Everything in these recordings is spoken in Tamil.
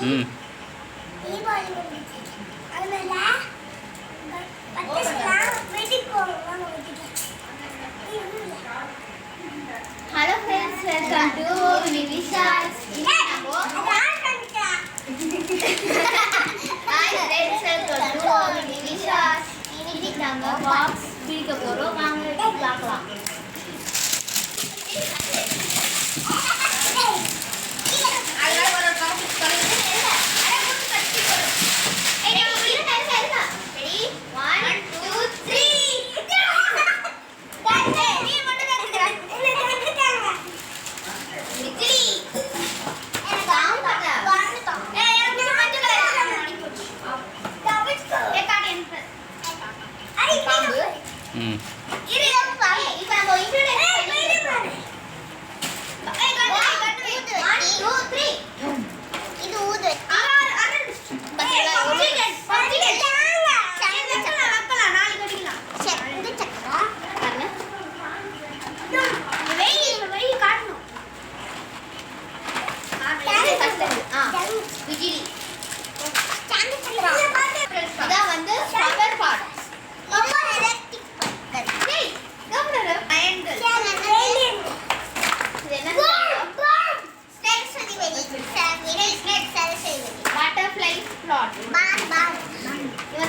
ம் தீபாவளி வந்துச்சு. அதனால பட்டாசுலாம் வெடிப்போம். வாங்க வெடிக்கலாம். Hello friends, welcome to Nivisha's. Hi friends, welcome to Nivisha's. இன்னைக்கு நாங்க பாக்ஸ் பிரிக்க போறோம். வாங்க பார்க்கலாம். Hmm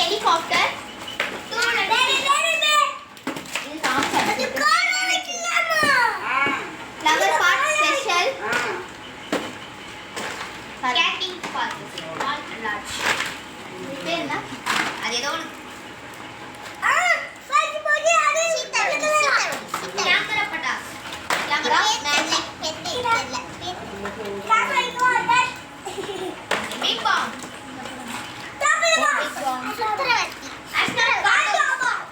helicopter flower pot special கேட்டிங் பாட் ஸ்மால் லார்ஜ். இது என்ன? அது ஏதோ கேமரா பட்டாஸ். கேமரா மேஜிக் பெட்டி இல்ல பிக் பாம்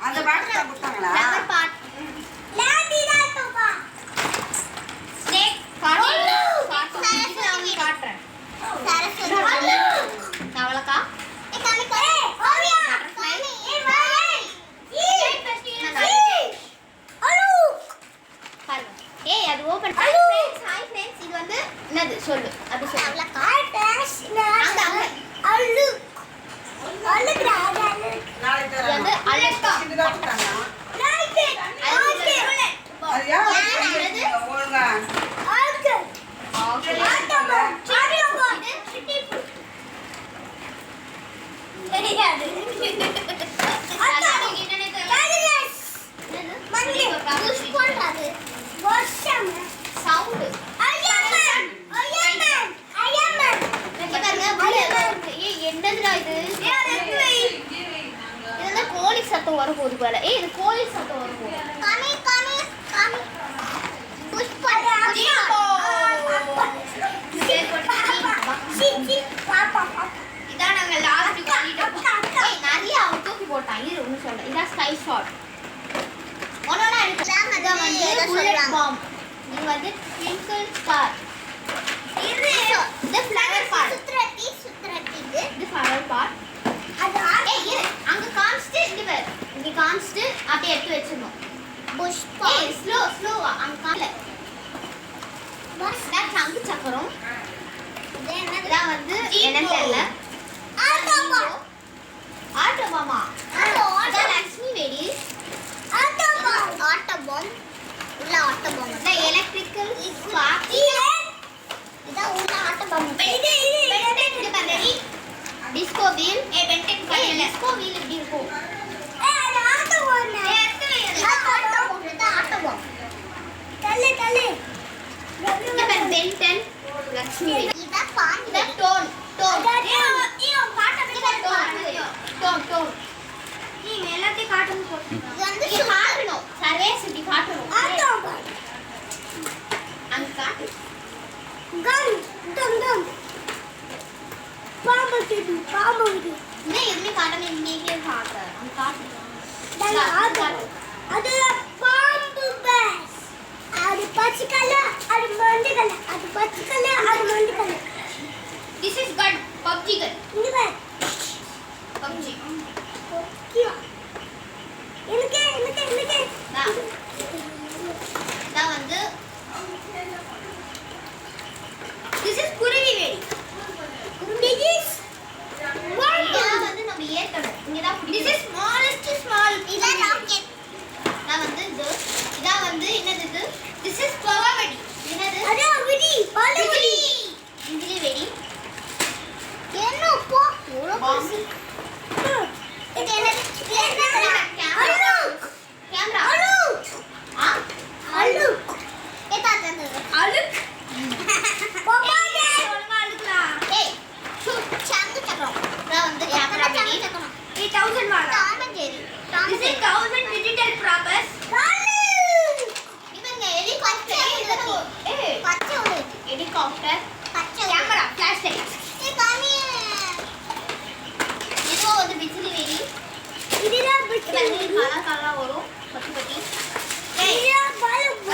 அந்த பாட்டு கொடுத்தாங்களா? ஃப்ளவர் பாட் ஸ்னேக் காட்டன் காட்டுறேன். நவலக்கா ஏய் அது ஓபன். ஹாய் ஃப்ரெண்ட்ஸ், இது வந்து என்னது சொல்லு. அது சொல்லு. நாளைக்கு இது வந்து அலக்கா. தான் கொடுத்தாங்க. அது ஏன் ஒழுங்கா என்னதுடா இது? இதெல்லாம் கோழி சத்தம் வர போகுது போல. ஏய் இது கோழி சத்தம் வர போகுது. இதான் நாங்க லாஸ்ட் பண்ணிட்டோம். நிறைய அவன் தூக்கி போட்டான். இது ஒன்று சொல்றேன். இதான் ஸ்கை ஷாட். ஒன்னொன்னா இருக்கு. இதான் வந்து புல்லட் பாம். இது வந்து ட்விங்கிள் ஸ்டார். இது ஃப்ளவர் பாட். இது ஃப்ளவர் பாட். ஏய் இரு, அங்க காமிச்சிட்டு இங்க பாரு. இங்க காமிச்சிட்டு அப்படியே எடுத்து வச்சிரணும். புஷ்பா. ஏய் ஸ்லோவா அங்க கால. நான் சங்கு சக்கரம். இதான் வந்து என்னன்னு தெரியல. ஆட்டோபாமா. இதான் லட்சுமி வெடி. ஆட்டோபாம். உள்ள ஆட்டோபாம். இந்த எலக்ட்ரிக்கல் ஸ்பார்க். இதான் உள்ள ஆட்டோபாம். இது பாருங்க. Disco wheel. பென்டென் கலர்ல டிஸ்கோ வீல் இப்படி இருக்கும். அது ஆட்டோபாம். ஆட்டோபாம். தள்ளு. இது பாருங்க பென்டென் லட்சுமி. இத பாண்டி. இத டோன். நீங்க எல்லாத்தையும் காட்டணும் போட்டு. இது வந்து காட்டணும். சர்வேஸ் இப்படி காட்டணும். அங்க காட்டு. கம். பாம்பு. நீ எதுமே காட்டணும். நீங்க காட்டு. அங்க காட்டு. அது பாம்பு பஸ். அது பச்சை கலர், அது மஞ்சள் கலர். அது பச்சை கலர், அது மஞ்சள் colour. This is good PUBG gun. இங்க பாரு. PUBG. ஓகே. எனக்கு. நான் வந்து This is குருவி வெடி.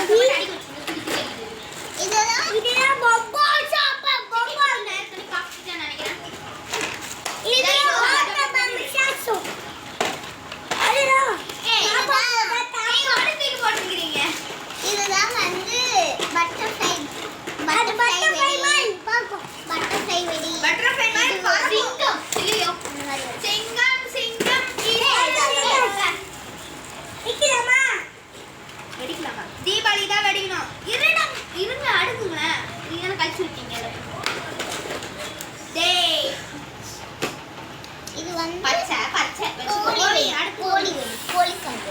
அடி வச்சிருந்தேன் இதெல்லாம் பொம்பா சாப்பா பொம்பா நேரத்துல காப்பிட்டேன் நினைக்கிறேன் இதெல்லாம் வாட்டர் பம்பு சாசோ அடடா இதுதான் வந்து பட்டர்ஃப்ளை மைன் பாக்கோ பட்டர்ஃப்ளை வெடி பட்டர்ஃப்ளை மாதிரி சிங்கம் ஐயோ சிங்கம் சிங்கம் இக்கிலமா வெடிக்கலாமா தீபாவளி தான் வெடிக்கணும் இருங்க அடுக்குங்களேன் நீங்க என்ன கழிச்சு விட்டீங்க டேய் இது வந்து பச்சை கோழி அடுப்பு கோழி சவுண்ட்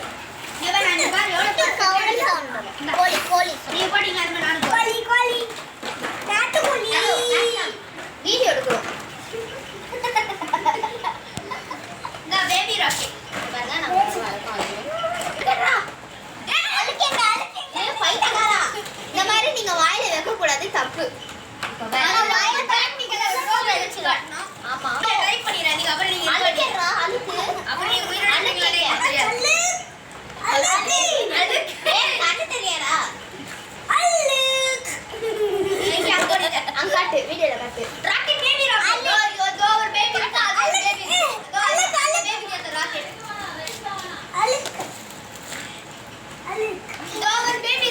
இவன் நான் பாரு எவ்வளவு கோழி நீ போடிங்க அது நான் கோழி நாட்டுக்கோழி வீடியோ எடுக்கிறோம் இந்த பேபி ராக்கெட் பாருங்க இந்த மாதிரி நீங்க வாயில வைக்க கூடாது தப்பு ஆமா ட்ரை பண்ணிராதீங்க அப்புறம் நீங்க அழுக்கிறா அழுக்கு அப்புறம் நீங்க உயிரோட கண்ணு தெரியாதா அங்காட்டு வீடியோல காட்டு ராக்கெட் பேபி ராக்கெட் ஐயோ தோ ஒரு பேபி இருக்கு அது பேபி பேபி கேட்ட ராக்கெட் தோ ஒரு பேபி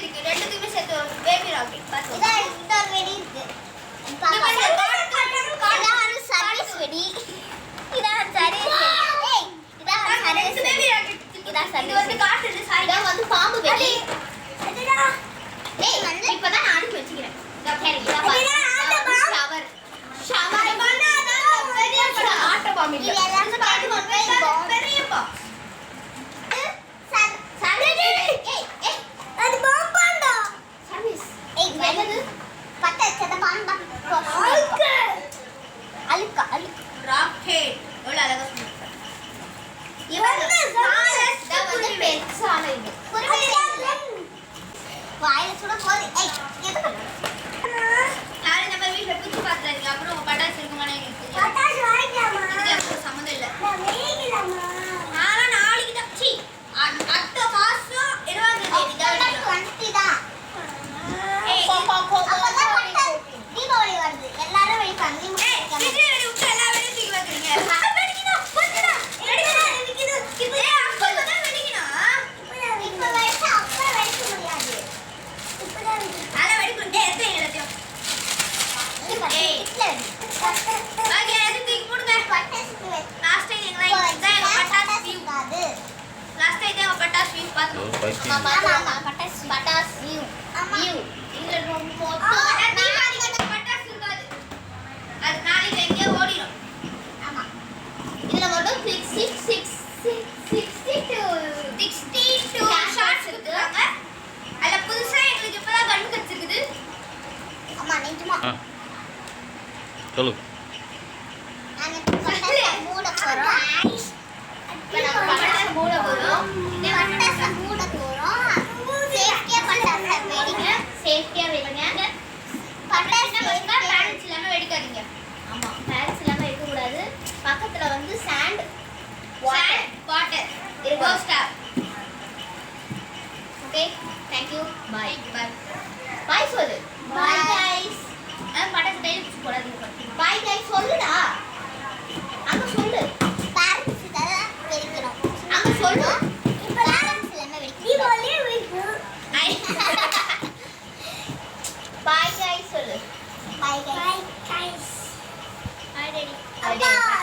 இருக்கு ரெண்டுத்துக்குமே சேர்த்து ஒரு பேபி ராக்கெட் பாத்து இதா வெடி இருக்கு காடான சர்வீஸ் வெடி இதா சர்வீஸ் ஏய் இதா சர்வீஸ் பேபி ராக்கெட் இதா சர்வீஸ் இது வந்து காட்டுது சாரி இதா வந்து பாம்பு வெடி அடடா ஏய் வந்து இப்பதான் நான் அடுத்து வச்சிக்கிறேன் இதா கேரி இதா பாரு ஷவர் பெரிய ஆட்ட பாம்பு இல்ல இது பாட்டு பெரிய பாம்பு ஏய் அது பாம்பாண்டா சர்வீஸ் ஏய் என்னது பட்ட செத பாம்பு அழுக்கு ராக்கெட் எவ்வளவு அழகா சொல்லிருக்காங்க இவன் வந்து பெருசான இது வாயில சுட போது ஏய் எதுக்கு யாரும் நம்ம வீட்ல பிச்சு பாத்துறாங்க அப்புறம் பட்டாசு இருக்குமானே எனக்கு தெரியும் பட்டாசு வாங்கிக்கலாமா இதுக்கு சம்மந்தம் இல்ல நான் வேகிக்கலாமா ஆனா நாளைக்கு தான் சி அடுத்த மாசம் 20ஆம் தேதி தான் 20 தான் ஏய் அப்பதான் பட்டாசு தீபாவளி வருது எல்லாரும் வெடிப்பாங்க நீ மட்டும் வெடிக்காம வெடி விட்டு எல்லா வெடியும் தூக்கி வைக்கிறீங்க வெடிக்கணும் கொஞ்சடா வெடிக்கணும் ஏய் அப்ப தான் வெடிக்கணும் இப்ப வெடிச்சா அப்ப வெடிக்க முடியாது இப்பதான் அத வெடிக்கணும் டேய் எத்தனை எல்லாத்தையும் ஏய் பாக்கி எது தூக்கி போடுங்க பட்டாசு லாஸ்ட் டைம் எங்க இதான் பட்டாசு வியூ லாஸ்ட் டைம் தான் பட்டாசு வியூ பார்த்தோம் ஆமா பட்டாசு வியூ இதுல ரொம்ப தீபாவளி கட்ட பட்டாசு இருக்காது அது நாளைக்கு எங்கேயோ ஓடிடும் ஆமா இதுல மட்டும் 62 ஷார்ட்ஸ் கொடுத்துருக்காங்க அதுல புதுசா எங்களுக்கு இப்பதான் கண்டு கிடைச்சிருக்குது ஆமா நிஜமா சொல்லு நாங்க பட்டாசு மூட போறோம் பட்டாசு மூட போறோம் சேஃப்டியா பட்டாசு வெடிங்க சேஃப்டியா வெடிங்க பட்டாசு வெடிங்க பேரண்ட்ஸ் இல்லாம வெடிக்காதீங்க ஆமா பேரண்ட்ஸ் இல்லாம வெடிக்க கூடாது பக்கத்துல வந்து சாண்ட் வாட்டர் இருக்கோ stop okay thank you bye bye சொல்லு பை गाइस பட்டாசு கையில போடாதீங்க பை गाइस சொல்லுடா அங்க சொல்லு பேரண்ட்ஸ் தான் வெடிக்கணும் அங்க சொல்லு இப்ப பேரண்ட்ஸ் இல்லாம வெடிக்கணும் தீபாவளி வெடிக்கும் பை गाइस சொல்லு பை கைஸ் ஹாய் டாடி அப்பா